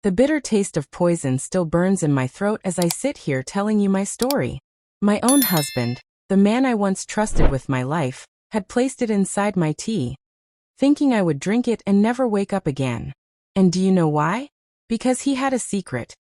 The bitter taste of poison still burns in my throat as I sit here telling you my story. My own husband, the man I once trusted with my life, had placed it inside my tea, thinking I would drink it and never wake up again. And do you know why? Because he had a secret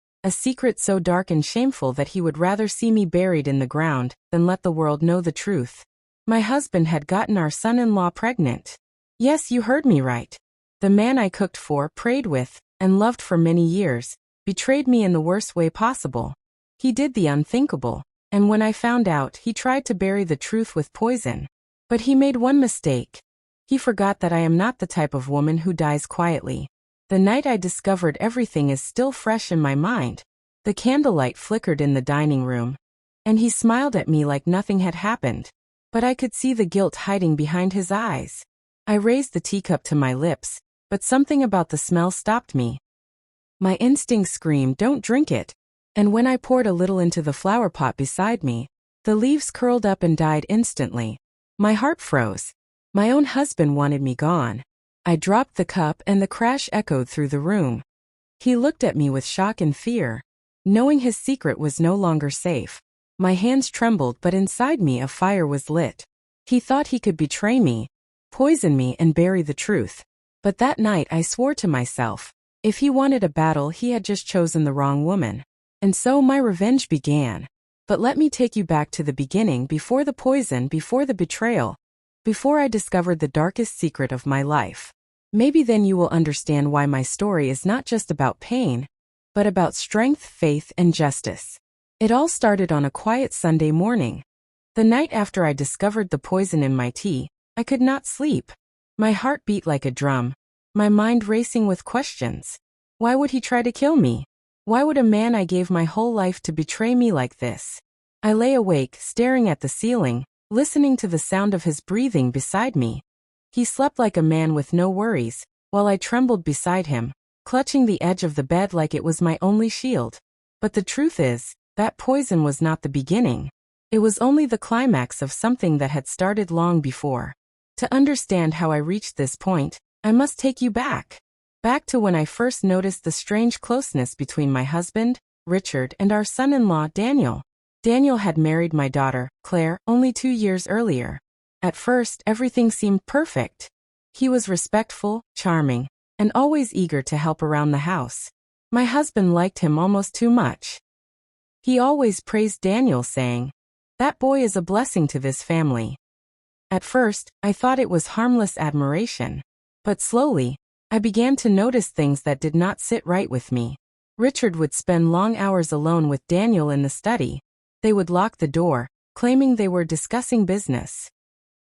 so dark and shameful that he would rather see me buried in the ground than let the world know the truth. My husband had gotten our son-in-law pregnant. Yes, you heard me right. The man I cooked for, prayed with, and loved for many years, betrayed me in the worst way possible. He did the unthinkable, and when I found out, he tried to bury the truth with poison. But he made one mistake. He forgot that I am not the type of woman who dies quietly. The night I discovered everything is still fresh in my mind. The candlelight flickered in the dining room, and he smiled at me like nothing had happened. But I could see the guilt hiding behind his eyes. I raised the teacup to my lips, but something about the smell stopped me. My instinct screamed, "Don't drink it." And when I poured a little into the flower pot beside me, the leaves curled up and died instantly. My heart froze. My own husband wanted me gone. I dropped the cup and the crash echoed through the room. He looked at me with shock and fear, knowing his secret was no longer safe. My hands trembled, but inside me a fire was lit. He thought he could betray me, poison me, and bury the truth. But that night I swore to myself, if he wanted a battle, he had just chosen the wrong woman. And so my revenge began. But let me take you back to the beginning, before the poison, before the betrayal, before I discovered the darkest secret of my life. Maybe then you will understand why my story is not just about pain, but about strength, faith, and justice. It all started on a quiet Sunday morning. The night after I discovered the poison in my tea, I could not sleep. My heart beat like a drum, my mind racing with questions. Why would he try to kill me? Why would a man I gave my whole life to betray me like this? I lay awake, staring at the ceiling, listening to the sound of his breathing beside me. He slept like a man with no worries, while I trembled beside him, clutching the edge of the bed like it was my only shield. But the truth is, that poison was not the beginning. It was only the climax of something that had started long before. To understand how I reached this point, I must take you back. Back to when I first noticed the strange closeness between my husband, Richard, and our son-in-law, Daniel. Daniel had married my daughter, Claire, only 2 years earlier. At first, everything seemed perfect. He was respectful, charming, and always eager to help around the house. My husband liked him almost too much. He always praised Daniel, saying, "That boy is a blessing to this family." At first, I thought it was harmless admiration. But slowly, I began to notice things that did not sit right with me. Richard would spend long hours alone with Daniel in the study. They would lock the door, claiming they were discussing business.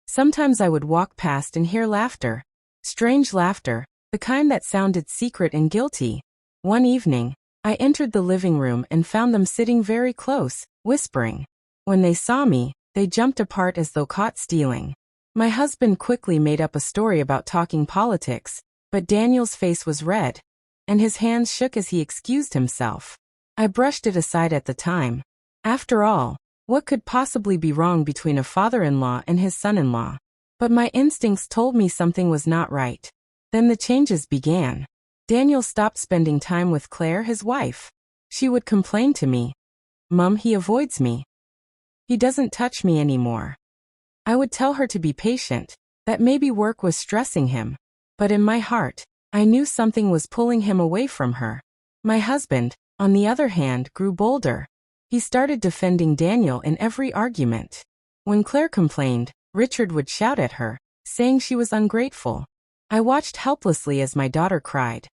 Sometimes I would walk past and hear laughter. Strange laughter, the kind that sounded secret and guilty. One evening, I entered the living room and found them sitting very close, whispering. When they saw me, they jumped apart as though caught stealing. My husband quickly made up a story about talking politics, but Daniel's face was red, and his hands shook as he excused himself. I brushed it aside at the time. After all, what could possibly be wrong between a father-in-law and his son-in-law? But my instincts told me something was not right. Then the changes began. Daniel stopped spending time with Claire, his wife. She would complain to me. "Mum, he avoids me. He doesn't touch me anymore." I would tell her to be patient, that maybe work was stressing him. But in my heart, I knew something was pulling him away from her. My husband, on the other hand, grew bolder. He started defending Daniel in every argument. When Claire complained, Richard would shout at her, saying she was ungrateful. I watched helplessly as my daughter cried,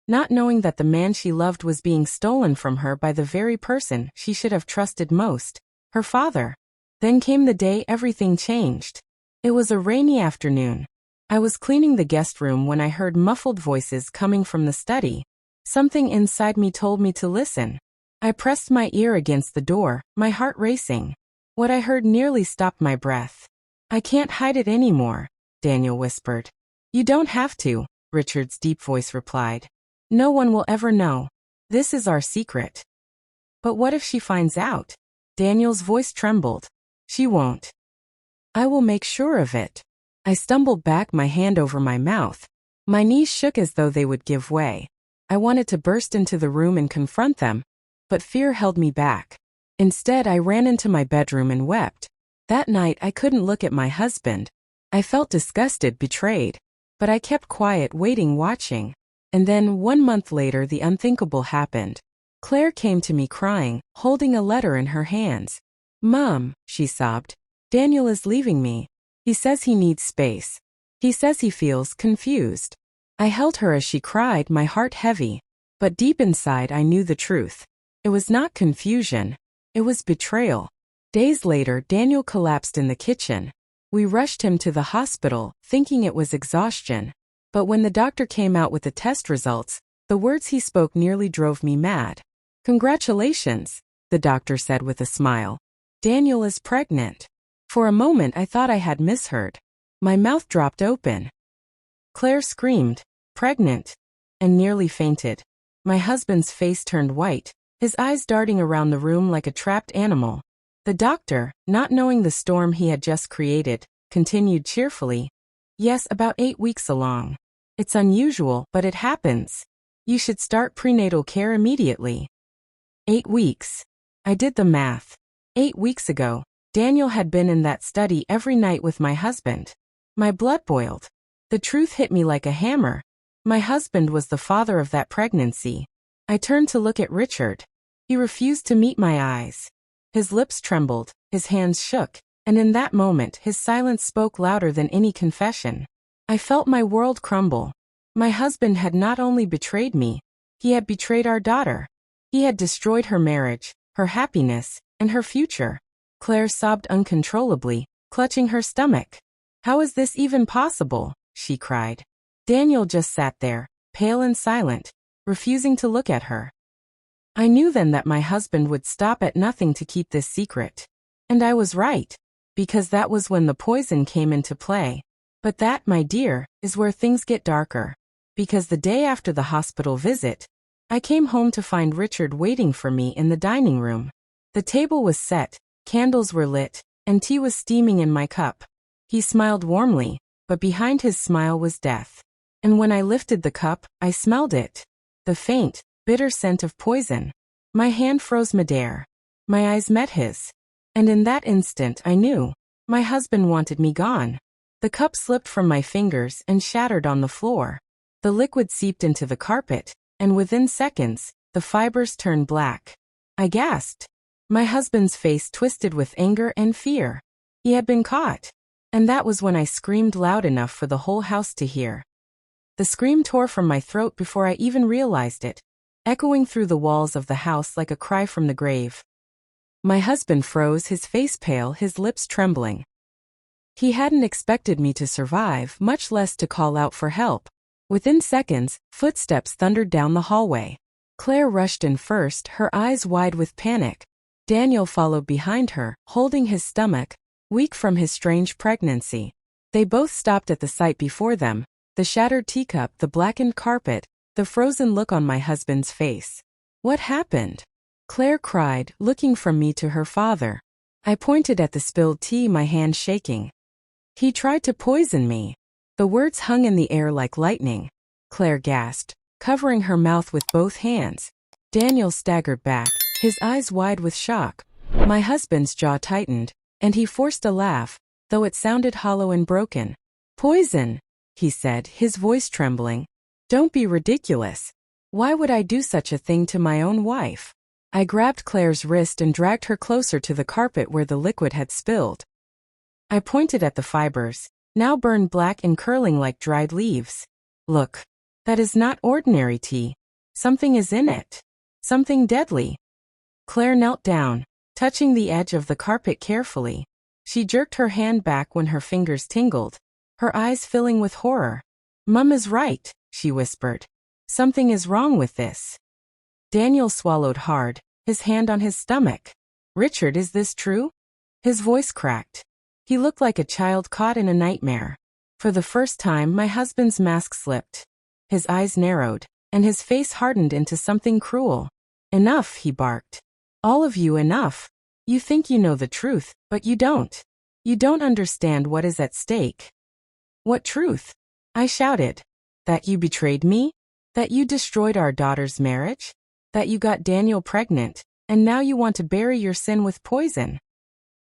not knowing that the man she loved was being stolen from her by the very person she should have trusted most, her father. Then came the day everything changed. It was a rainy afternoon. I was cleaning the guest room when I heard muffled voices coming from the study. Something inside me told me to listen. I pressed my ear against the door, my heart racing. What I heard nearly stopped my breath. "I can't hide it anymore," Daniel whispered. "You don't have to," Richard's deep voice replied. "No one will ever know. This is our secret." "But what if she finds out?" Daniel's voice trembled. "She won't. I will make sure of it." I stumbled back, my hand over my mouth. My knees shook as though they would give way. I wanted to burst into the room and confront them, but fear held me back. Instead, I ran into my bedroom and wept. That night, I couldn't look at my husband. I felt disgusted, betrayed. But I kept quiet, waiting, watching. And then, 1 month later, the unthinkable happened. Claire came to me crying, holding a letter in her hands. "Mom," she sobbed, "Daniel is leaving me. He says he needs space. He says he feels confused." I held her as she cried, my heart heavy. But deep inside, I knew the truth. It was not confusion. It was betrayal. Days later, Daniel collapsed in the kitchen. We rushed him to the hospital, thinking it was exhaustion. But when the doctor came out with the test results, the words he spoke nearly drove me mad. "Congratulations," the doctor said with a smile. "Daniel is pregnant." For a moment I thought I had misheard. My mouth dropped open. Claire screamed, "Pregnant," and nearly fainted. My husband's face turned white, his eyes darting around the room like a trapped animal. The doctor, not knowing the storm he had just created, continued cheerfully, "Yes, about 8 weeks along. It's unusual, but it happens. You should start prenatal care immediately." 8 weeks. I did the math. 8 weeks ago, Daniel had been in that study every night with my husband. My blood boiled. The truth hit me like a hammer. My husband was the father of that pregnancy. I turned to look at Richard. He refused to meet my eyes. His lips trembled, his hands shook, and in that moment his silence spoke louder than any confession. I felt my world crumble. My husband had not only betrayed me, he had betrayed our daughter. He had destroyed her marriage, her happiness, and her future. Claire sobbed uncontrollably, clutching her stomach. "How is this even possible?" she cried. Daniel just sat there, pale and silent, refusing to look at her. I knew then that my husband would stop at nothing to keep this secret. And I was right, because that was when the poison came into play. But that, my dear, is where things get darker. Because the day after the hospital visit, I came home to find Richard waiting for me in the dining room. The table was set, candles were lit, and tea was steaming in my cup. He smiled warmly, but behind his smile was death. And when I lifted the cup, I smelled it. The faint, bitter scent of poison. My hand froze midair. My eyes met his. And in that instant I knew. My husband wanted me gone. The cup slipped from my fingers and shattered on the floor. The liquid seeped into the carpet, and within seconds, the fibers turned black. I gasped. My husband's face twisted with anger and fear. He had been caught. And that was when I screamed loud enough for the whole house to hear. The scream tore from my throat before I even realized it, echoing through the walls of the house like a cry from the grave. My husband froze, his face pale, his lips trembling. He hadn't expected me to survive, much less to call out for help. Within seconds, footsteps thundered down the hallway. Claire rushed in first, her eyes wide with panic. Daniel followed behind her, holding his stomach, weak from his strange pregnancy. They both stopped at the sight before them, the shattered teacup, the blackened carpet, the frozen look on my husband's face. "What happened?" Claire cried, looking from me to her father. I pointed at the spilled tea, my hand shaking. "He tried to poison me." The words hung in the air like lightning. Claire gasped, covering her mouth with both hands. Daniel staggered back, his eyes wide with shock. My husband's jaw tightened, and he forced a laugh, though it sounded hollow and broken. "Poison," he said, his voice trembling. "Don't be ridiculous. Why would I do such a thing to my own wife?" I grabbed Claire's wrist and dragged her closer to the carpet where the liquid had spilled. I pointed at the fibers, now burned black and curling like dried leaves. "Look, that is not ordinary tea. Something is in it. Something deadly." Claire knelt down, touching the edge of the carpet carefully. She jerked her hand back when her fingers tingled, her eyes filling with horror. "Mum is right," she whispered. "Something is wrong with this." Daniel swallowed hard, his hand on his stomach. "Richard, is this true?" His voice cracked. He looked like a child caught in a nightmare. For the first time, my husband's mask slipped. His eyes narrowed, and his face hardened into something cruel. "Enough," he barked. "All of you, enough. You think you know the truth, but you don't. You don't understand what is at stake." "What truth?" I shouted. "That you betrayed me? That you destroyed our daughter's marriage? That you got Daniel pregnant, and now you want to bury your sin with poison?"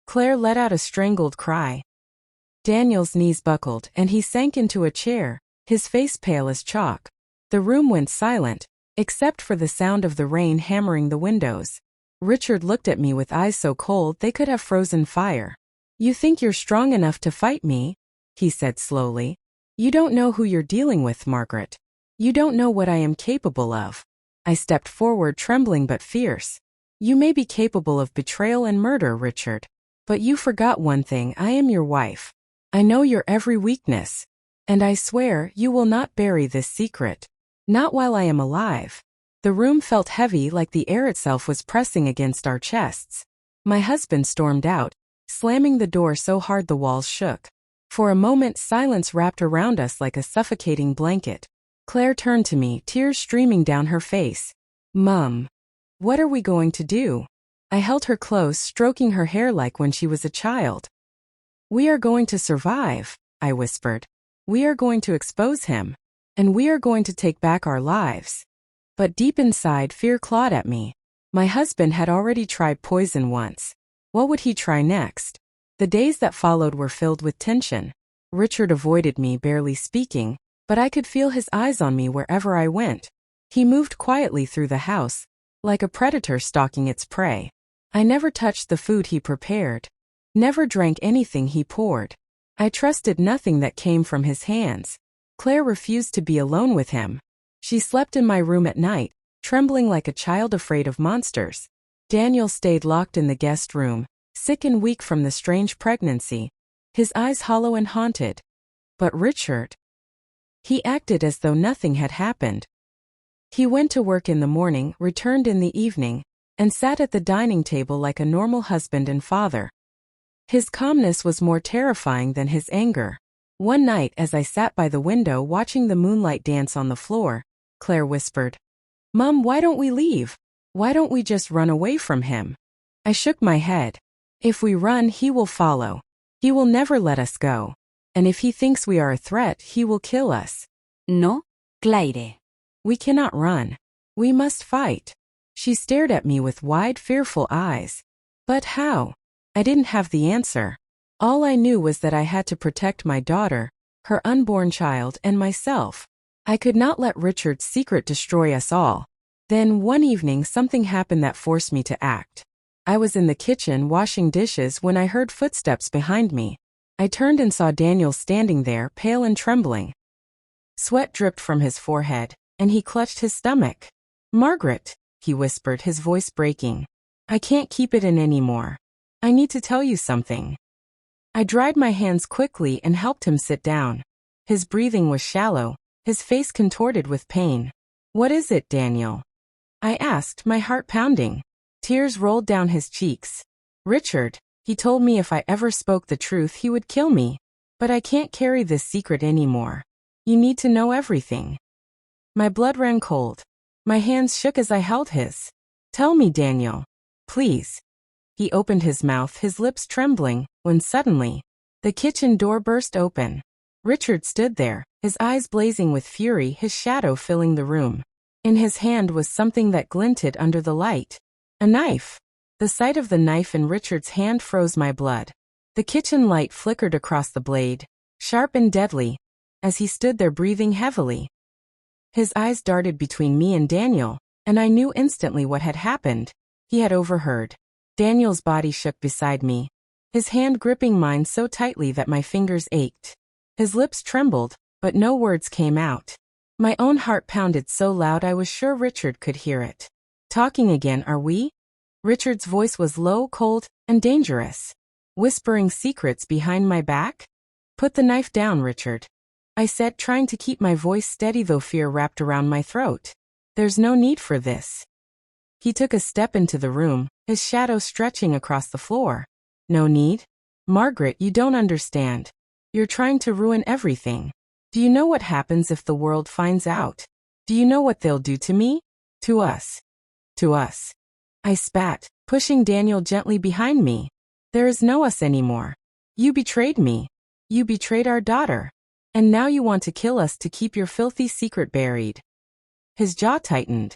Claire let out a strangled cry. Daniel's knees buckled and he sank into a chair, his face pale as chalk. The room went silent, except for the sound of the rain hammering the windows. Richard looked at me with eyes so cold they could have frozen fire. "You think you're strong enough to fight me?" he said slowly. "You don't know who you're dealing with, Margaret. You don't know what I am capable of." I stepped forward, trembling but fierce. "You may be capable of betrayal and murder, Richard. But you forgot one thing: I am your wife. I know your every weakness. And I swear you will not bury this secret. Not while I am alive." The room felt heavy, like the air itself was pressing against our chests. My husband stormed out, slamming the door so hard the walls shook. For a moment silence wrapped around us like a suffocating blanket. Claire turned to me, tears streaming down her face. "Mum, what are we going to do?" I held her close, stroking her hair like when she was a child. "We are going to survive," I whispered. "We are going to expose him. And we are going to take back our lives." But deep inside, fear clawed at me. My husband had already tried poison once. What would he try next? The days that followed were filled with tension. Richard avoided me, barely speaking, but I could feel his eyes on me wherever I went. He moved quietly through the house, like a predator stalking its prey. I never touched the food he prepared, never drank anything he poured. I trusted nothing that came from his hands. Claire refused to be alone with him. She slept in my room at night, trembling like a child afraid of monsters. Daniel stayed locked in the guest room, sick and weak from the strange pregnancy, his eyes hollow and haunted. But Richard, he acted as though nothing had happened. He went to work in the morning, returned in the evening, and sat at the dining table like a normal husband and father. His calmness was more terrifying than his anger. One night, as I sat by the window watching the moonlight dance on the floor, Claire whispered, "Mum, why don't we leave? Why don't we just run away from him?" I shook my head. "If we run, he will follow. He will never let us go. And if he thinks we are a threat, he will kill us." No, Claire. "We cannot run. We must fight." She stared at me with wide, fearful eyes. But how? I didn't have the answer. All I knew was that I had to protect my daughter, her unborn child, and myself. I could not let Richard's secret destroy us all. Then, one evening, something happened that forced me to act. I was in the kitchen washing dishes when I heard footsteps behind me. I turned and saw Daniel standing there, pale and trembling. Sweat dripped from his forehead, and he clutched his stomach. "Margaret," he whispered, his voice breaking. "I can't keep it in anymore. I need to tell you something." I dried my hands quickly and helped him sit down. His breathing was shallow, his face contorted with pain. "What is it, Daniel?" I asked, my heart pounding. Tears rolled down his cheeks. "Richard, he told me if I ever spoke the truth he would kill me. But I can't carry this secret anymore. You need to know everything." My blood ran cold. My hands shook as I held his. "Tell me, Daniel. Please." He opened his mouth, his lips trembling, when suddenly, the kitchen door burst open. Richard stood there, his eyes blazing with fury, his shadow filling the room. In his hand was something that glinted under the light. A knife. The sight of the knife in Richard's hand froze my blood. The kitchen light flickered across the blade, sharp and deadly, as he stood there breathing heavily. His eyes darted between me and Daniel, and I knew instantly what had happened. He had overheard. Daniel's body shook beside me, his hand gripping mine so tightly that my fingers ached. His lips trembled, but no words came out. My own heart pounded so loud I was sure Richard could hear it. "Talking again, are we?" Richard's voice was low, cold, and dangerous. "Whispering secrets behind my back?" "Put the knife down, Richard," I said, trying to keep my voice steady though fear wrapped around my throat. "There's no need for this." He took a step into the room, his shadow stretching across the floor. "No need? Margaret, you don't understand. You're trying to ruin everything. Do you know what happens if the world finds out? Do you know what they'll do to me? To us. To us." I spat, pushing Daniel gently behind me. "There is no us anymore. You betrayed me. You betrayed our daughter. And now you want to kill us to keep your filthy secret buried." His jaw tightened.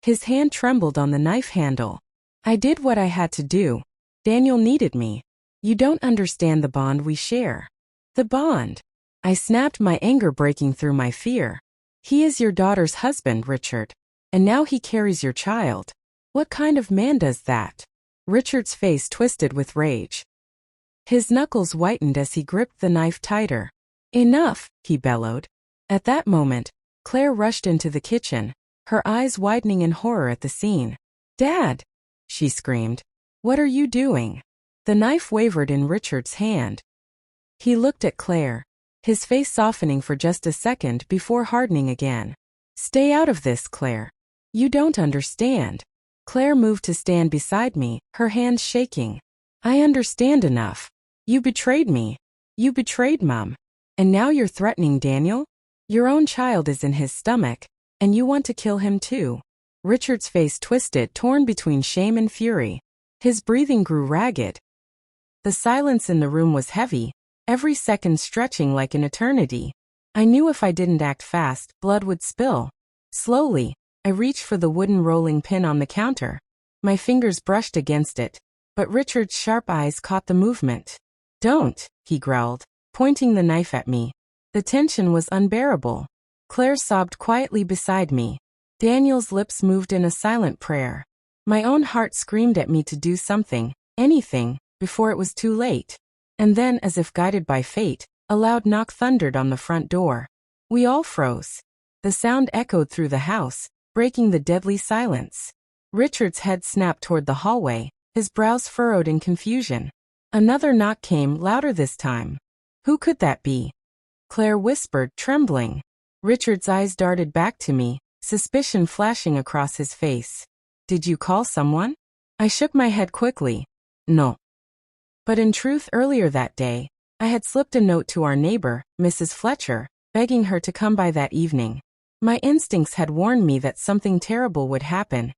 His hand trembled on the knife handle. I did what I had to do. Daniel needed me. You don't understand the bond we share. The bond. I snapped, my anger breaking through my fear. He is your daughter's husband, Richard. And now he carries your child. What kind of man does that? Richard's face twisted with rage. His knuckles whitened as he gripped the knife tighter. Enough, he bellowed. At that moment, Claire rushed into the kitchen, her eyes widening in horror at the scene. Dad! She screamed. What are you doing? The knife wavered in Richard's hand. He looked at Claire, his face softening for just a second before hardening again. Stay out of this, Claire. You don't understand. Claire moved to stand beside me, her hands shaking. I understand enough. You betrayed me. You betrayed Mom. And now you're threatening Daniel? Your own child is in his stomach, and you want to kill him too. Richard's face twisted, torn between shame and fury. His breathing grew ragged. The silence in the room was heavy, every second stretching like an eternity. I knew if I didn't act fast, blood would spill. Slowly, I reached for the wooden rolling pin on the counter. My fingers brushed against it, but Richard's sharp eyes caught the movement. Don't, he growled, pointing the knife at me. The tension was unbearable. Claire sobbed quietly beside me. Daniel's lips moved in a silent prayer. My own heart screamed at me to do something, anything, before it was too late. And then, as if guided by fate, a loud knock thundered on the front door. We all froze. The sound echoed through the house, breaking the deadly silence. Richard's head snapped toward the hallway, his brows furrowed in confusion. Another knock came, louder this time. Who could that be? Claire whispered, trembling. Richard's eyes darted back to me, suspicion flashing across his face. Did you call someone? I shook my head quickly. No. But in truth, earlier that day, I had slipped a note to our neighbor, Mrs. Fletcher, begging her to come by that evening. My instincts had warned me that something terrible would happen,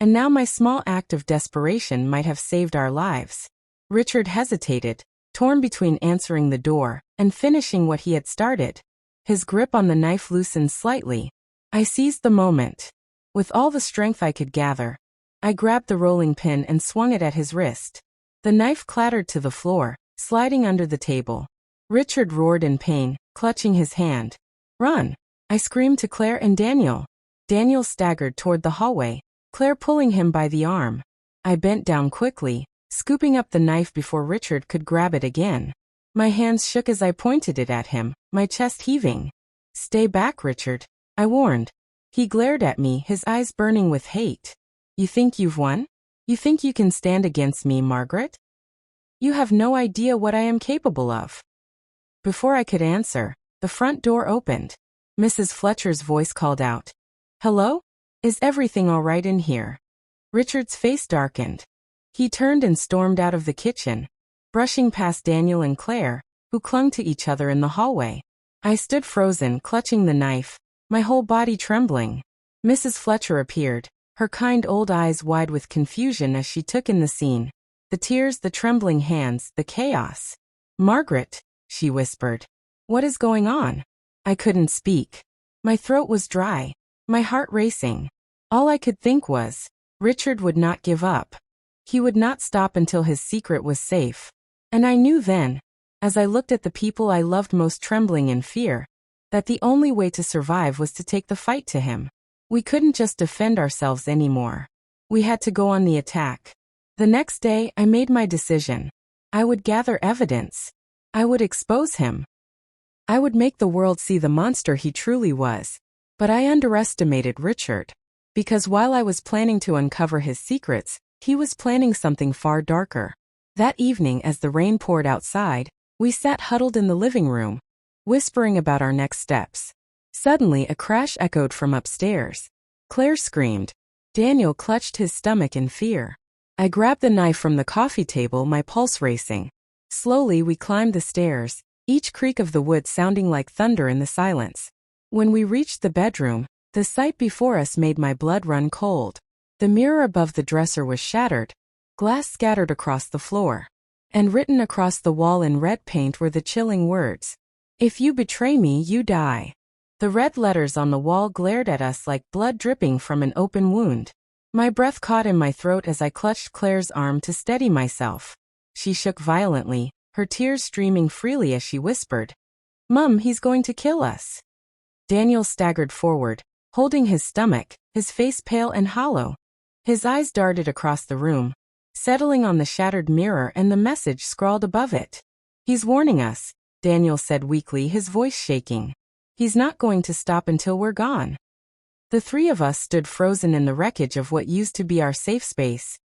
and now my small act of desperation might have saved our lives. Richard hesitated, torn between answering the door and finishing what he had started. His grip on the knife loosened slightly. I seized the moment. With all the strength I could gather, I grabbed the rolling pin and swung it at his wrist. The knife clattered to the floor, sliding under the table. Richard roared in pain, clutching his hand. Run! I screamed to Claire and Daniel. Daniel staggered toward the hallway, Claire pulling him by the arm. I bent down quickly, scooping up the knife before Richard could grab it again. My hands shook as I pointed it at him, my chest heaving. Stay back, Richard, I warned. He glared at me, his eyes burning with hate. You think you've won? You think you can stand against me, Margaret? You have no idea what I am capable of. Before I could answer, the front door opened. Mrs. Fletcher's voice called out. Hello? Is everything all right in here? Richard's face darkened. He turned and stormed out of the kitchen, brushing past Daniel and Claire, who clung to each other in the hallway. I stood frozen, clutching the knife, my whole body trembling. Mrs. Fletcher appeared, her kind old eyes wide with confusion as she took in the scene. The tears, the trembling hands, the chaos. Margaret, she whispered. What is going on? I couldn't speak. My throat was dry, my heart racing. All I could think was, Richard would not give up. He would not stop until his secret was safe. And I knew then, as I looked at the people I loved most trembling in fear, that the only way to survive was to take the fight to him. We couldn't just defend ourselves anymore. We had to go on the attack. The next day, I made my decision. I would gather evidence. I would expose him. I would make the world see the monster he truly was. But I underestimated Richard. Because while I was planning to uncover his secrets, he was planning something far darker. That evening, as the rain poured outside, we sat huddled in the living room, whispering about our next steps. Suddenly, a crash echoed from upstairs. Claire screamed. Daniel clutched his stomach in fear. I grabbed the knife from the coffee table, my pulse racing. Slowly, we climbed the stairs, each creak of the wood sounding like thunder in the silence. When we reached the bedroom, the sight before us made my blood run cold. The mirror above the dresser was shattered, glass scattered across the floor. And written across the wall in red paint were the chilling words. If you betray me, you die. The red letters on the wall glared at us like blood dripping from an open wound. My breath caught in my throat as I clutched Claire's arm to steady myself. She shook violently, her tears streaming freely as she whispered, "Mum, he's going to kill us." Daniel staggered forward, holding his stomach, his face pale and hollow. His eyes darted across the room, settling on the shattered mirror and the message scrawled above it. "He's warning us," Daniel said weakly, his voice shaking. "He's not going to stop until we're gone." The three of us stood frozen in the wreckage of what used to be our safe space,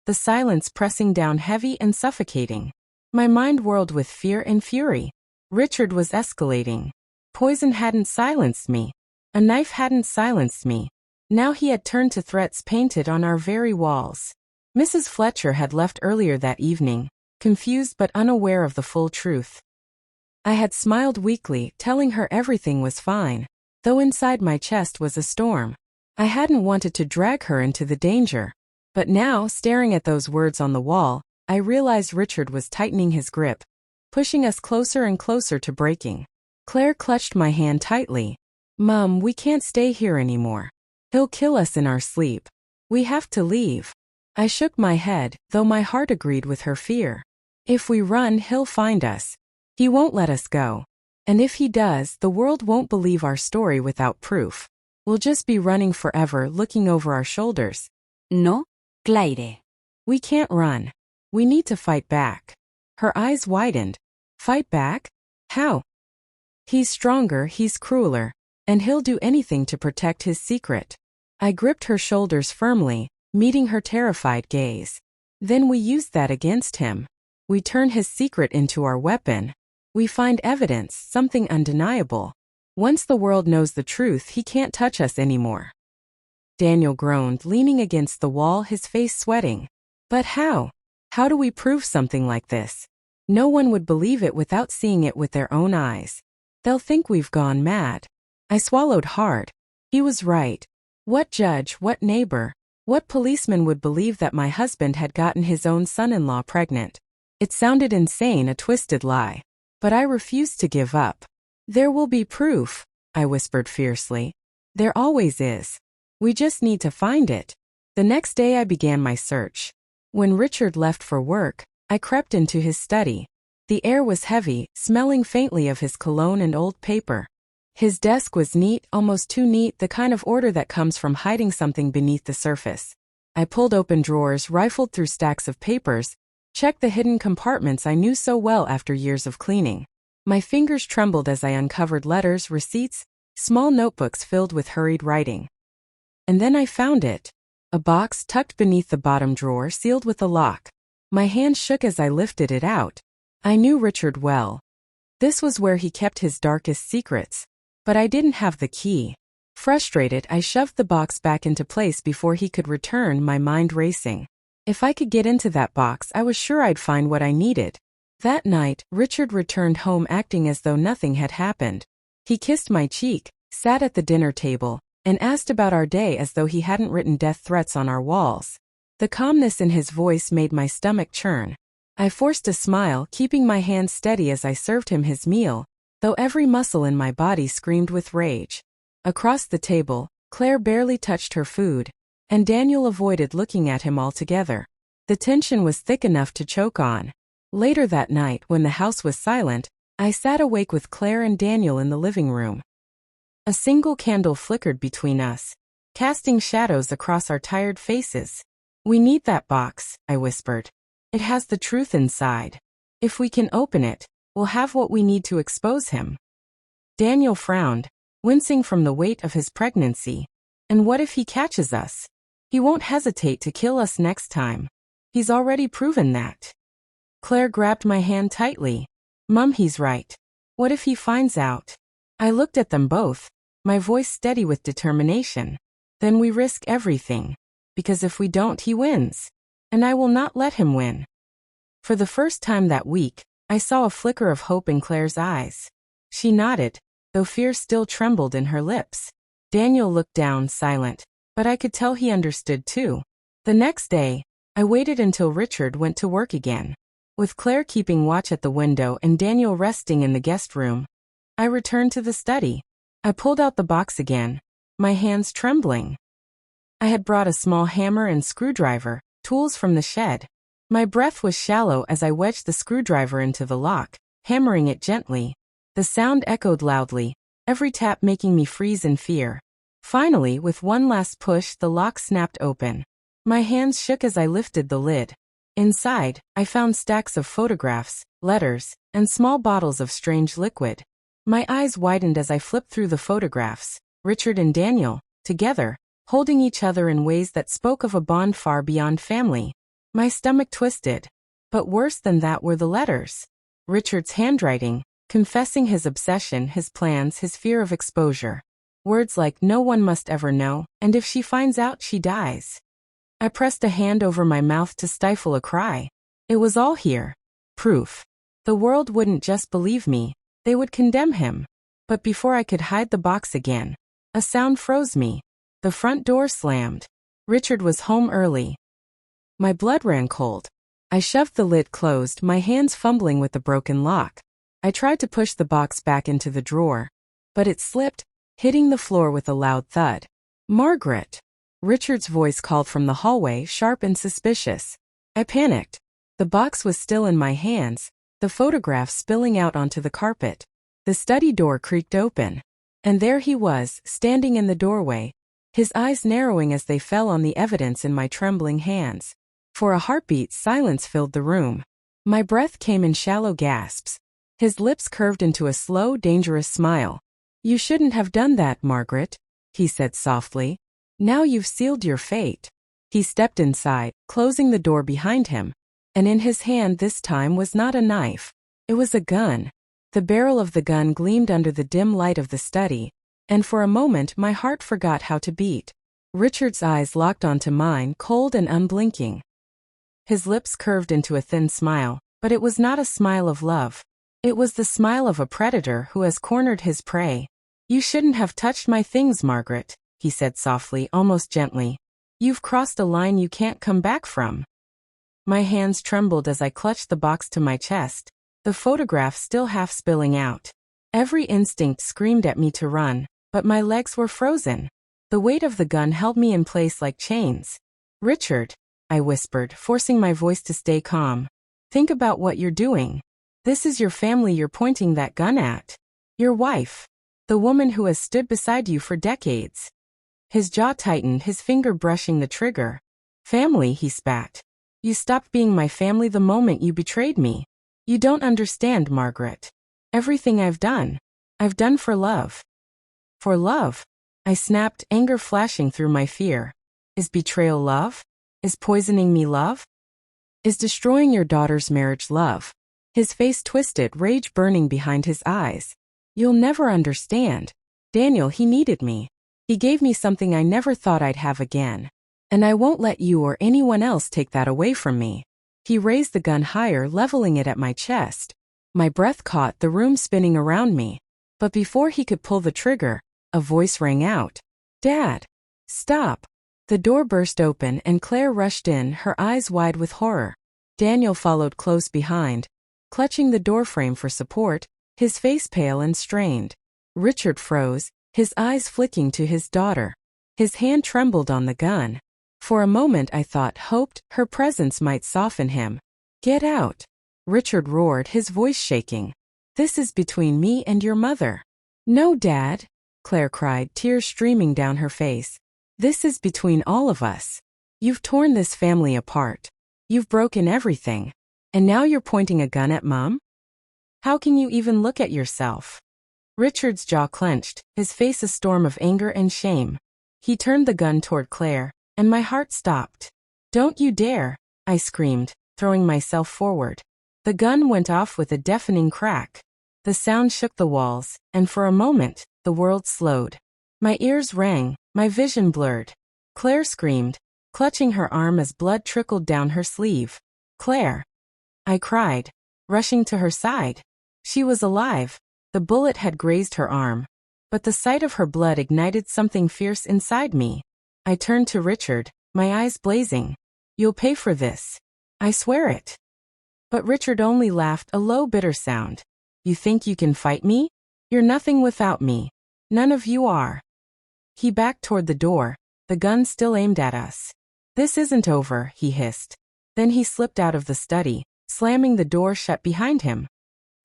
the silence pressing down heavy and suffocating. My mind whirled with fear and fury. Richard was escalating. Poison hadn't silenced me. A knife hadn't silenced me. Now he had turned to threats painted on our very walls. Mrs. Fletcher had left earlier that evening, confused but unaware of the full truth. I had smiled weakly, telling her everything was fine, though inside my chest was a storm. I hadn't wanted to drag her into the danger. But now, staring at those words on the wall, I realized Richard was tightening his grip, pushing us closer and closer to breaking. Claire clutched my hand tightly. "Mum, we can't stay here anymore. He'll kill us in our sleep. We have to leave." I shook my head, though my heart agreed with her fear. "If we run, he'll find us. He won't let us go. And if he does, the world won't believe our story without proof. We'll just be running forever, looking over our shoulders." No, Claire. "We can't run. We need to fight back." Her eyes widened. "Fight back? How?" "He's stronger, he's crueler, and he'll do anything to protect his secret." I gripped her shoulders firmly, meeting her terrified gaze. "Then we use that against him. We turn his secret into our weapon. We find evidence, something undeniable. Once the world knows the truth, he can't touch us anymore." Daniel groaned, leaning against the wall, his face sweating. "But how? How do we prove something like this? No one would believe it without seeing it with their own eyes. They'll think we've gone mad." I swallowed hard. He was right. What judge, what neighbor, what policeman would believe that my husband had gotten his own son-in-law pregnant? It sounded insane, a twisted lie. But I refused to give up. "There will be proof," I whispered fiercely. "There always is. We just need to find it." The next day I began my search. When Richard left for work, I crept into his study. The air was heavy, smelling faintly of his cologne and old paper. His desk was neat, almost too neat, the kind of order that comes from hiding something beneath the surface. I pulled open drawers, rifled through stacks of papers, checked the hidden compartments I knew so well after years of cleaning. My fingers trembled as I uncovered letters, receipts, small notebooks filled with hurried writing. And then I found it. A box tucked beneath the bottom drawer, sealed with a lock. My hand shook as I lifted it out. I knew Richard well. This was where he kept his darkest secrets. But I didn't have the key. Frustrated, I shoved the box back into place before he could return, my mind racing. If I could get into that box, I was sure I'd find what I needed. That night, Richard returned home acting as though nothing had happened. He kissed my cheek, sat at the dinner table, and asked about our day as though he hadn't written death threats on our walls. The calmness in his voice made my stomach churn. I forced a smile, keeping my hand steady as I served him his meal, though every muscle in my body screamed with rage. Across the table, Claire barely touched her food, and Daniel avoided looking at him altogether. The tension was thick enough to choke on. Later that night, when the house was silent, I sat awake with Claire and Daniel in the living room. A single candle flickered between us, casting shadows across our tired faces. "We need that box," I whispered. "It has the truth inside. If we can open it, we'll have what we need to expose him." Daniel frowned, wincing from the weight of his pregnancy. "And what if he catches us? He won't hesitate to kill us next time. He's already proven that." Claire grabbed my hand tightly. "Mum, he's right. What if he finds out?" I looked at them both, my voice steady with determination. "Then we risk everything. Because if we don't, he wins. And I will not let him win." For the first time that week, I saw a flicker of hope in Claire's eyes. She nodded, though fear still trembled in her lips. Daniel looked down, silent, but I could tell he understood too. The next day, I waited until Richard went to work again. With Claire keeping watch at the window and Daniel resting in the guest room, I returned to the study. I pulled out the box again, my hands trembling. I had brought a small hammer and screwdriver, tools from the shed. My breath was shallow as I wedged the screwdriver into the lock, hammering it gently. The sound echoed loudly, every tap making me freeze in fear. Finally, with one last push, the lock snapped open. My hands shook as I lifted the lid. Inside, I found stacks of photographs, letters, and small bottles of strange liquid. My eyes widened as I flipped through the photographs. Richard and Daniel, together, holding each other in ways that spoke of a bond far beyond family. My stomach twisted. But worse than that were the letters. Richard's handwriting, confessing his obsession, his plans, his fear of exposure. Words like "no one must ever know," and "if she finds out, she dies." I pressed a hand over my mouth to stifle a cry. It was all here. Proof. The world wouldn't just believe me, they would condemn him. But before I could hide the box again, a sound froze me. The front door slammed. Richard was home early. My blood ran cold. I shoved the lid closed, my hands fumbling with the broken lock. I tried to push the box back into the drawer, but it slipped, hitting the floor with a loud thud. "Margaret!" Richard's voice called from the hallway, sharp and suspicious. I panicked. The box was still in my hands, the photographs spilling out onto the carpet. The study door creaked open. And there he was, standing in the doorway, his eyes narrowing as they fell on the evidence in my trembling hands. For a heartbeat, silence filled the room. My breath came in shallow gasps. His lips curved into a slow, dangerous smile. "You shouldn't have done that, Margaret," he said softly. "Now you've sealed your fate." He stepped inside, closing the door behind him. And in his hand this time was not a knife. It was a gun. The barrel of the gun gleamed under the dim light of the study, and for a moment my heart forgot how to beat. Richard's eyes locked onto mine, cold and unblinking. His lips curved into a thin smile, but it was not a smile of love. It was the smile of a predator who has cornered his prey. "You shouldn't have touched my things, Margaret," he said softly, almost gently. "You've crossed a line you can't come back from." My hands trembled as I clutched the box to my chest, the photograph still half spilling out. Every instinct screamed at me to run, but my legs were frozen. The weight of the gun held me in place like chains. "Richard," I whispered, forcing my voice to stay calm. "Think about what you're doing. This is your family you're pointing that gun at. Your wife. The woman who has stood beside you for decades." His jaw tightened, his finger brushing the trigger. "Family," he spat. "You stopped being my family the moment you betrayed me. You don't understand, Margaret. Everything I've done for love." "For love?" I snapped, anger flashing through my fear. "Is betrayal love? Is poisoning me love? Is destroying your daughter's marriage love?" His face twisted, rage burning behind his eyes. "You'll never understand. Daniel, he needed me. He gave me something I never thought I'd have again. And I won't let you or anyone else take that away from me." He raised the gun higher, leveling it at my chest. My breath caught, the room spinning around me. But before he could pull the trigger, a voice rang out. "Dad! Stop!" The door burst open and Claire rushed in, her eyes wide with horror. Daniel followed close behind, clutching the doorframe for support, his face pale and strained. Richard froze, his eyes flicking to his daughter. His hand trembled on the gun. For a moment I hoped her presence might soften him. "Get out!" Richard roared, his voice shaking. "This is between me and your mother." "No, Dad," Claire cried, tears streaming down her face. "This is between all of us. You've torn this family apart. You've broken everything. And now you're pointing a gun at Mom? How can you even look at yourself?" Richard's jaw clenched, his face a storm of anger and shame. He turned the gun toward Claire, and my heart stopped. "Don't you dare!" I screamed, throwing myself forward. The gun went off with a deafening crack. The sound shook the walls, and for a moment, the world slowed. My ears rang, my vision blurred. Claire screamed, clutching her arm as blood trickled down her sleeve. "Claire!" I cried, rushing to her side. She was alive. The bullet had grazed her arm, but the sight of her blood ignited something fierce inside me. I turned to Richard, my eyes blazing. "You'll pay for this. I swear it." But Richard only laughed, a low, bitter sound. "You think you can fight me? You're nothing without me. None of you are. He backed toward the door, the gun still aimed at us. This isn't over, he hissed. Then he slipped out of the study, slamming the door shut behind him.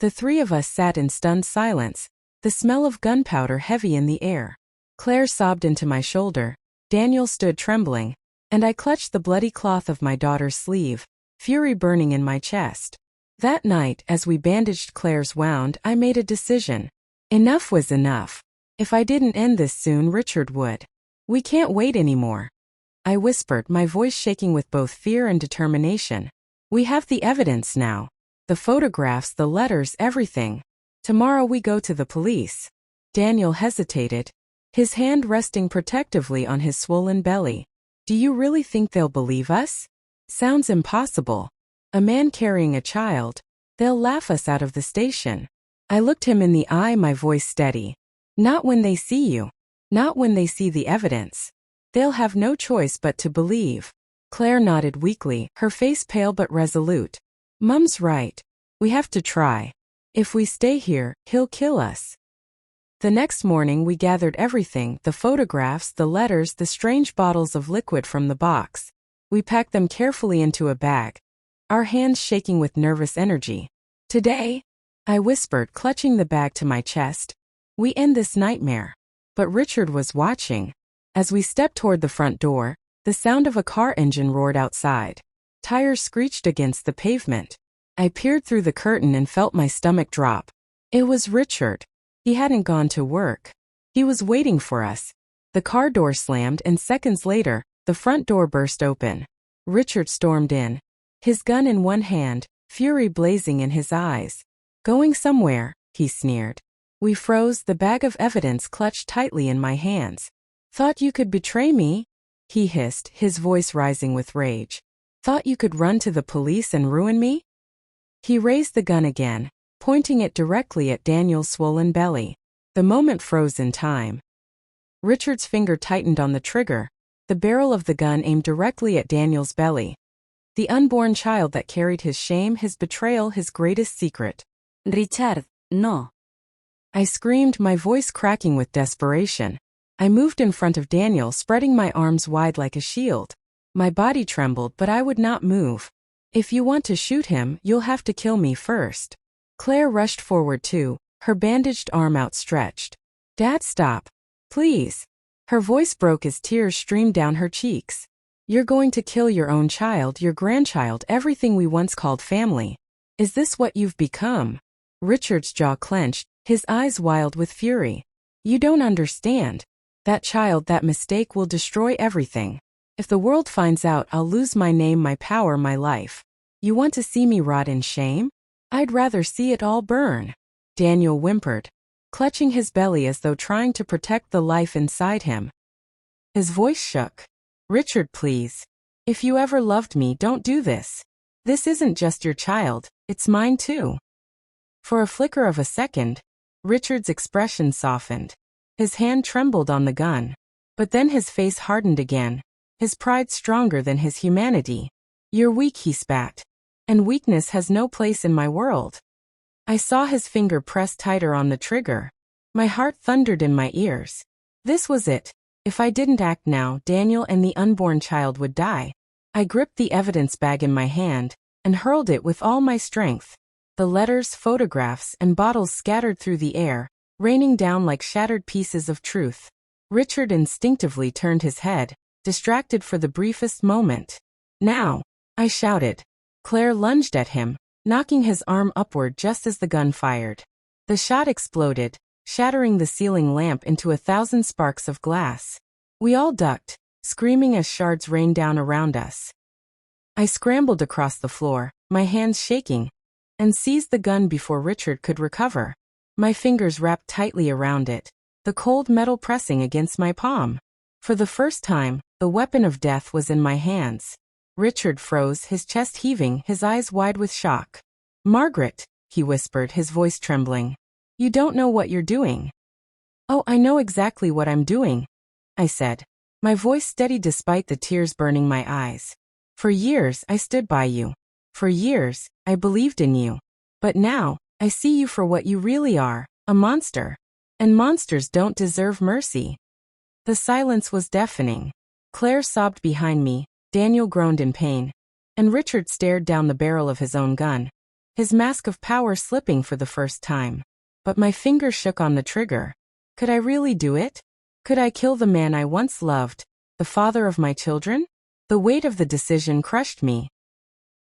The three of us sat in stunned silence, the smell of gunpowder heavy in the air. Claire sobbed into my shoulder, Daniel stood trembling, and I clutched the bloody cloth of my daughter's sleeve, fury burning in my chest. That night, as we bandaged Claire's wound, I made a decision. Enough was enough. If I didn't end this soon, Richard would. We can't wait anymore. I whispered, my voice shaking with both fear and determination. We have the evidence now. The photographs, the letters, everything. Tomorrow we go to the police. Daniel hesitated, his hand resting protectively on his swollen belly. Do you really think they'll believe us? Sounds impossible. A man carrying a child. They'll laugh us out of the station. I looked him in the eye, my voice steady. Not when they see you. Not when they see the evidence. They'll have no choice but to believe. Claire nodded weakly, her face pale but resolute. Mum's right. We have to try. If we stay here, he'll kill us. The next morning we gathered everything, the photographs, the letters, the strange bottles of liquid from the box. We packed them carefully into a bag, our hands shaking with nervous energy. Today, I whispered, clutching the bag to my chest, we end this nightmare. But Richard was watching. As we stepped toward the front door, the sound of a car engine roared outside. Tires screeched against the pavement. I peered through the curtain and felt my stomach drop. It was Richard. He hadn't gone to work. He was waiting for us. The car door slammed and seconds later, the front door burst open. Richard stormed in, his gun in one hand, fury blazing in his eyes. Going somewhere, he sneered. We froze, the bag of evidence clutched tightly in my hands. Thought you could betray me? He hissed, his voice rising with rage. Thought you could run to the police and ruin me? He raised the gun again, pointing it directly at Daniel's swollen belly. The moment froze in time. Richard's finger tightened on the trigger, the barrel of the gun aimed directly at Daniel's belly. The unborn child that carried his shame, his betrayal, his greatest secret. Richard, no. I screamed, my voice cracking with desperation. I moved in front of Daniel, spreading my arms wide like a shield. My body trembled, but I would not move. If you want to shoot him, you'll have to kill me first. Claire rushed forward too, her bandaged arm outstretched. Dad, stop. Please. Her voice broke as tears streamed down her cheeks. You're going to kill your own child, your grandchild, everything we once called family. Is this what you've become? Richard's jaw clenched, his eyes wild with fury. You don't understand. That child, that mistake will destroy everything. If the world finds out, I'll lose my name, my power, my life. You want to see me rot in shame? I'd rather see it all burn. Daniel whimpered, clutching his belly as though trying to protect the life inside him. His voice shook. Richard, please. If you ever loved me, don't do this. This isn't just your child, it's mine too. For a flicker of a second, Richard's expression softened. His hand trembled on the gun. But then his face hardened again, his pride stronger than his humanity. You're weak, he spat. And weakness has no place in my world. I saw his finger press tighter on the trigger. My heart thundered in my ears. This was it. If I didn't act now, Daniel and the unborn child would die. I gripped the evidence bag in my hand and hurled it with all my strength. The letters, photographs, and bottles scattered through the air, raining down like shattered pieces of truth. Richard instinctively turned his head, distracted for the briefest moment. Now, I shouted. Claire lunged at him, knocking his arm upward just as the gun fired. The shot exploded, shattering the ceiling lamp into 1,000 sparks of glass. We all ducked, screaming as shards rained down around us. I scrambled across the floor, my hands shaking, and seized the gun before Richard could recover. My fingers wrapped tightly around it, the cold metal pressing against my palm. For the first time, the weapon of death was in my hands. Richard froze, his chest heaving, his eyes wide with shock. Margaret, he whispered, his voice trembling. You don't know what you're doing. Oh, I know exactly what I'm doing, I said, my voice steady despite the tears burning my eyes. For years, I stood by you. For years, I believed in you. But now, I see you for what you really are, a monster. And monsters don't deserve mercy. The silence was deafening. Claire sobbed behind me, Daniel groaned in pain, and Richard stared down the barrel of his own gun, his mask of power slipping for the first time. But my finger shook on the trigger. Could I really do it? Could I kill the man I once loved, the father of my children? The weight of the decision crushed me.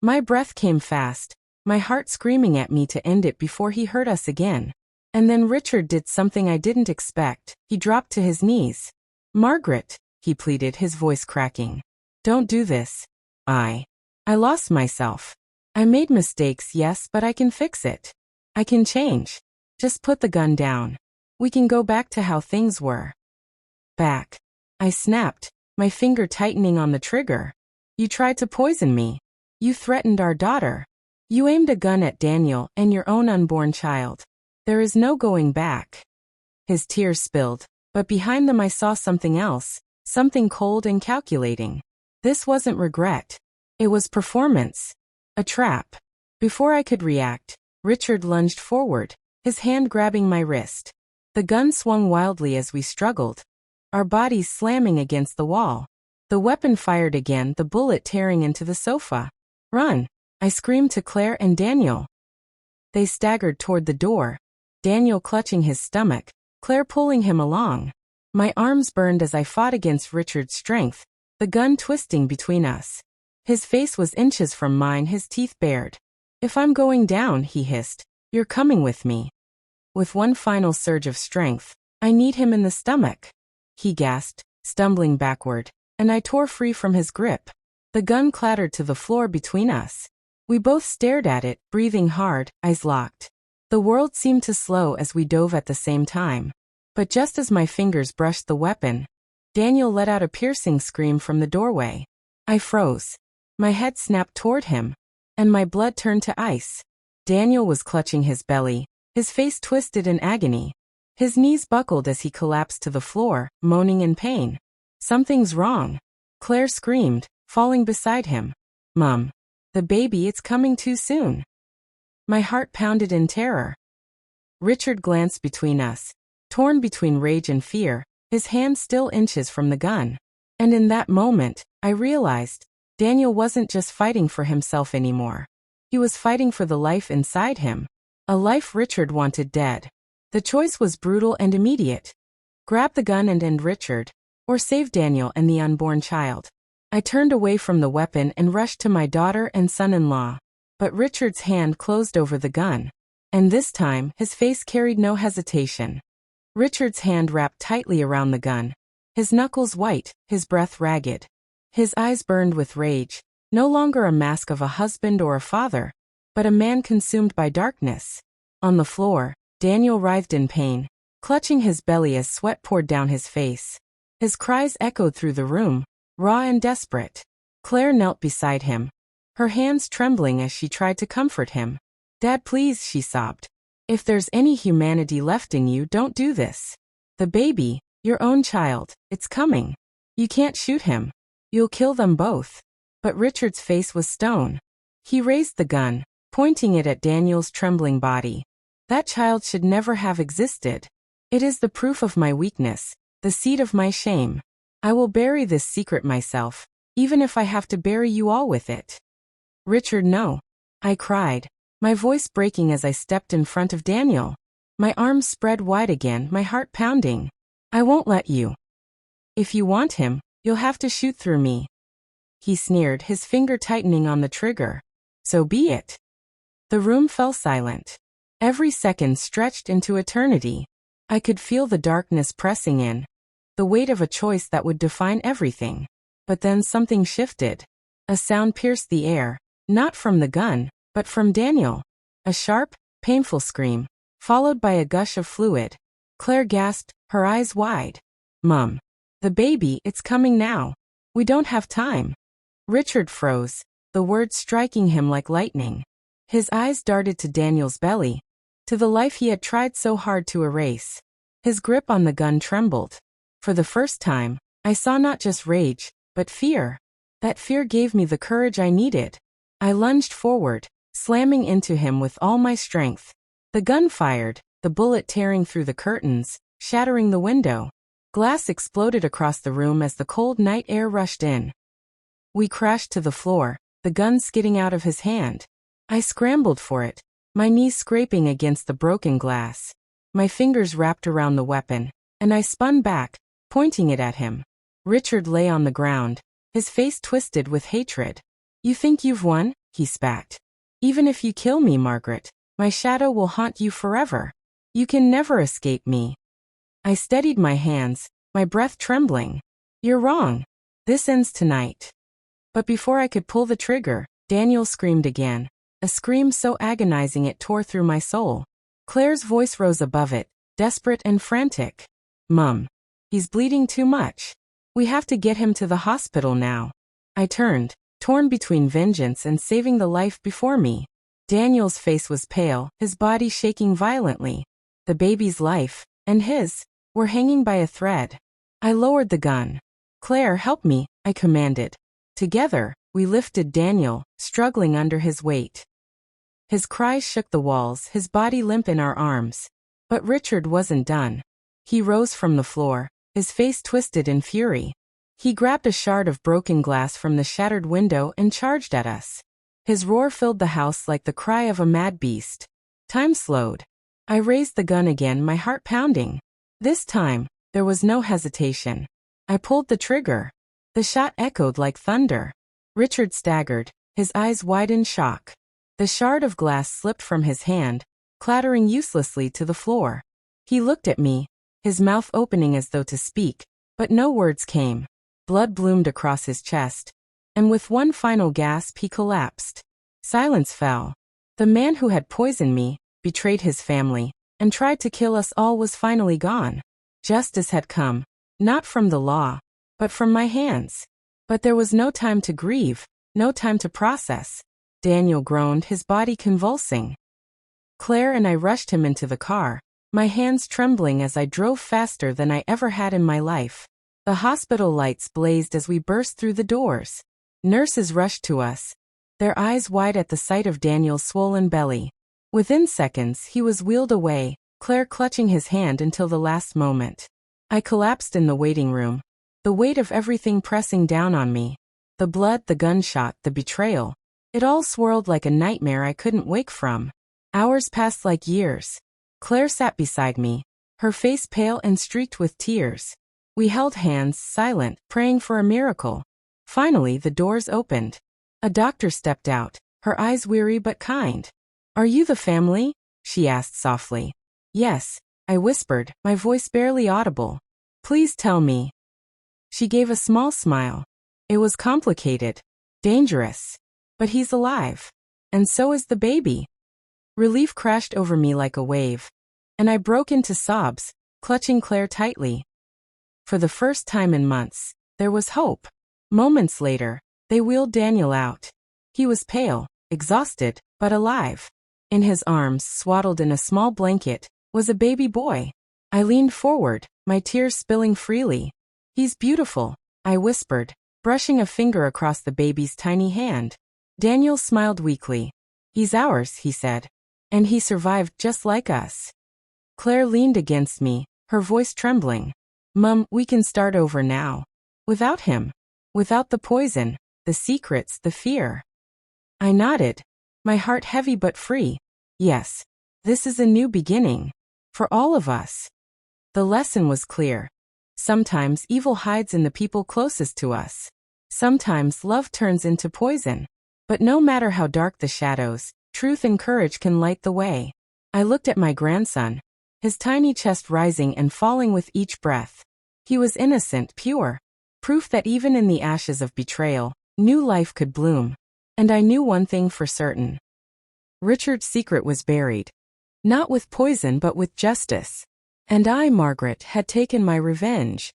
My breath came fast, my heart screaming at me to end it before he hurt us again. And then Richard did something I didn't expect. He dropped to his knees. "Margaret," he pleaded, his voice cracking. "Don't do this. I lost myself. I made mistakes, yes, but I can fix it. I can change. Just put the gun down. We can go back to how things were." "Back," I snapped, my finger tightening on the trigger. "You tried to poison me. You threatened our daughter. You aimed a gun at Daniel and your own unborn child. There is no going back." His tears spilled, but behind them I saw something else, something cold and calculating. This wasn't regret. It was performance. A trap. Before I could react, Richard lunged forward, his hand grabbing my wrist. The gun swung wildly as we struggled, our bodies slamming against the wall. The weapon fired again, the bullet tearing into the sofa. "Run!" I screamed to Claire and Daniel. They staggered toward the door, Daniel clutching his stomach, Claire pulling him along. My arms burned as I fought against Richard's strength, the gun twisting between us. His face was inches from mine, his teeth bared. "If I'm going down," he hissed, "you're coming with me." With one final surge of strength, "I need him in the stomach," he gasped, stumbling backward, and I tore free from his grip. The gun clattered to the floor between us. We both stared at it, breathing hard, eyes locked. The world seemed to slow as we dove at the same time. But just as my fingers brushed the weapon, Daniel let out a piercing scream from the doorway. I froze. My head snapped toward him, and my blood turned to ice. Daniel was clutching his belly, his face twisted in agony. His knees buckled as he collapsed to the floor, moaning in pain. "Something's wrong," Claire screamed, falling beside him. "Mom. The baby, it's coming too soon." My heart pounded in terror. Richard glanced between us, torn between rage and fear, his hand still inches from the gun. And in that moment, I realized, Daniel wasn't just fighting for himself anymore. He was fighting for the life inside him, a life Richard wanted dead. The choice was brutal and immediate. Grab the gun and end Richard, or save Daniel and the unborn child. I turned away from the weapon and rushed to my daughter and son-in-law. But Richard's hand closed over the gun. And this time, his face carried no hesitation. Richard's hand wrapped tightly around the gun, his knuckles white, his breath ragged. His eyes burned with rage, no longer a mask of a husband or a father, but a man consumed by darkness. On the floor, Daniel writhed in pain, clutching his belly as sweat poured down his face. His cries echoed through the room, raw and desperate. Claire knelt beside him, her hands trembling as she tried to comfort him. "Dad, please," she sobbed. "If there's any humanity left in you, don't do this. The baby, your own child, it's coming. You can't shoot him. You'll kill them both." But Richard's face was stone. He raised the gun, pointing it at Daniel's trembling body. "That child should never have existed. It is the proof of my weakness, the seed of my shame. I will bury this secret myself, even if I have to bury you all with it." "Richard, no," I cried, my voice breaking as I stepped in front of Daniel. My arms spread wide again, my heart pounding. "I won't let you. If you want him, you'll have to shoot through me." He sneered, his finger tightening on the trigger. "So be it." The room fell silent. Every second stretched into eternity. I could feel the darkness pressing in, the weight of a choice that would define everything. But then something shifted. A sound pierced the air, not from the gun, but from Daniel. A sharp, painful scream, followed by a gush of fluid. Claire gasped, her eyes wide. "Mom. The baby, it's coming now. We don't have time." Richard froze, the words striking him like lightning. His eyes darted to Daniel's belly, to the life he had tried so hard to erase. His grip on the gun trembled. For the first time, I saw not just rage, but fear. That fear gave me the courage I needed. I lunged forward, slamming into him with all my strength. The gun fired, the bullet tearing through the curtains, shattering the window. Glass exploded across the room as the cold night air rushed in. We crashed to the floor, the gun skidding out of his hand. I scrambled for it, my knees scraping against the broken glass. My fingers wrapped around the weapon, and I spun back, pointing it at him. Richard lay on the ground, his face twisted with hatred. "You think you've won?" he spat. "Even if you kill me, Margaret, my shadow will haunt you forever. You can never escape me." I steadied my hands, my breath trembling. "You're wrong. This ends tonight." But before I could pull the trigger, Daniel screamed again, a scream so agonizing it tore through my soul. Claire's voice rose above it, desperate and frantic. "Mum, he's bleeding too much. We have to get him to the hospital now." I turned, torn between vengeance and saving the life before me. Daniel's face was pale, his body shaking violently. The baby's life, and his, were hanging by a thread. I lowered the gun. "Claire, help me," I commanded. Together, we lifted Daniel, struggling under his weight. His cries shook the walls, his body limp in our arms. But Richard wasn't done. He rose from the floor, his face twisted in fury. He grabbed a shard of broken glass from the shattered window and charged at us. His roar filled the house like the cry of a mad beast. Time slowed. I raised the gun again, my heart pounding. This time, there was no hesitation. I pulled the trigger. The shot echoed like thunder. Richard staggered, his eyes wide in shock. The shard of glass slipped from his hand, clattering uselessly to the floor. He looked at me, his mouth opening as though to speak, but no words came. Blood bloomed across his chest, and with one final gasp he collapsed. Silence fell. The man who had poisoned me, betrayed his family, and tried to kill us all was finally gone. Justice had come, not from the law, but from my hands. But there was no time to grieve, no time to process. Daniel groaned, his body convulsing. Claire and I rushed him into the car, my hands trembling as I drove faster than I ever had in my life. The hospital lights blazed as we burst through the doors. Nurses rushed to us, their eyes wide at the sight of Daniel's swollen belly. Within seconds, he was wheeled away, Claire clutching his hand until the last moment. I collapsed in the waiting room, the weight of everything pressing down on me. The blood, the gunshot, the betrayal. It all swirled like a nightmare I couldn't wake from. Hours passed like years. Claire sat beside me, her face pale and streaked with tears. We held hands, silent, praying for a miracle. Finally, the doors opened. A doctor stepped out, her eyes weary but kind. "Are you the family?" she asked softly. "Yes," I whispered, my voice barely audible. "Please tell me." She gave a small smile. "It was complicated. Dangerous. But he's alive. And so is the baby." Relief crashed over me like a wave. And I broke into sobs, clutching Claire tightly. For the first time in months, there was hope. Moments later, they wheeled Daniel out. He was pale, exhausted, but alive. In his arms, swaddled in a small blanket, was a baby boy. I leaned forward, my tears spilling freely. "He's beautiful," I whispered, brushing a finger across the baby's tiny hand. Daniel smiled weakly. "He's ours," he said. "And he survived just like us." Claire leaned against me, her voice trembling. "Mum, we can start over now. Without him. Without the poison, the secrets, the fear." I nodded, my heart heavy but free. Yes, this is a new beginning. For all of us. The lesson was clear. Sometimes evil hides in the people closest to us. Sometimes love turns into poison. But no matter how dark the shadows, truth and courage can light the way. I looked at my grandson, his tiny chest rising and falling with each breath. He was innocent, pure. Proof that even in the ashes of betrayal, new life could bloom. And I knew one thing for certain. Richard's secret was buried. Not with poison but with justice. And I, Margaret, had taken my revenge.